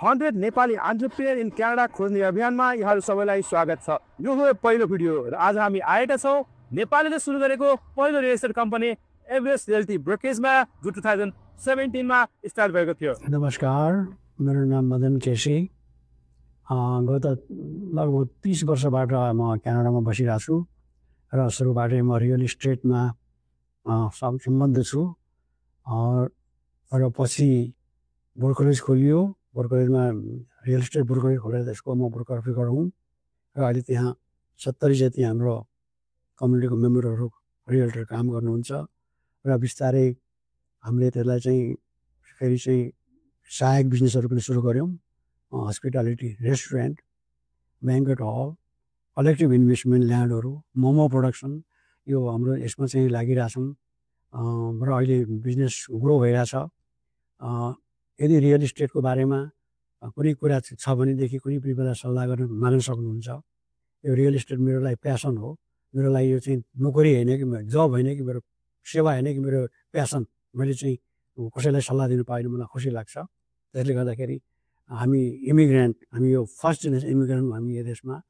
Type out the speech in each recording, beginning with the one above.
100 Nepali entrepreneur in Canada खोज्ने अभियानमा यहाँहरू सबैलाई स्वागत छ। यो हो पहिलो भिडियो र आज हामी आएका छौँ नेपालीले सुरु गरेको पहिलो real estate company Everest realty ब्रोकरेजमा जो 2017 मा स्टार्ट भएको थियो। नमस्कार, मेरो नाम मदन केसी। गत लगभग 30 वर्षबाट म क्यानाडामा बसिरहेको छु र सुरुबाटै म रियल इस्टेटमा सम्बन्ध छु र पछि ब्रोकरेज खोलियो। ब्रोकरेजमा रियल इस्टेट ब्रोकरेज खोलेर त्यसको म ब्रोकर हुँ र अहिले त्यहाँ 70 जति हाम्रो कम्युनिटीको मेम्बरहरू रियल्टर काम गर्नुहुन्छ र बिस्तारै हामीले त्यसलाई चाहिँ फेरि चाहिँ सहायक बिजनेसहरू पनि सुरु गऱ्यौँ। हस्पिटालिटी, रेस्टुरेन्ट, ब्याङ्केट हल, कलेक्टिभ इन्भेस्टमेन्ट ल्यान्डहरू, मोमो प्रोडक्सन, यो हाम्रो यसमा चाहिँ लागिरहेछौँ र अहिले बिजनेस ग्रो भइरहेछ। यदि रियल इस्टेटको बारेमा कुनै कुरा छ भनेदेखि कुनै पनि बेला सल्लाह गर्न माग्न सक्नुहुन्छ। यो रियल इस्टेट मेरो लागि प्यासन हो। मेरो लागि यो चाहिँ नोकरी होइन कि जब होइन कि मेरो सेवा होइन कि मेरो प्यासन। मैले चाहिँ कसैलाई सल्लाह दिनु पाएन मलाई खुसी लाग्छ। त्यसले गर्दाखेरि हामी इमिग्रेन्ट, हामी यो फर्स्ट जेनेरेसन इमिग्रेन्ट हामी यो देशमा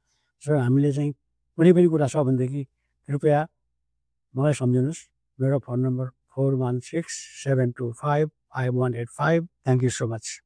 र हामीले चाहिँ कुनै पनि कुरा छ भनेदेखि कृपया मलाई सम्झिनुहोस्। मेरो phone number 4167255185। Thank you so much.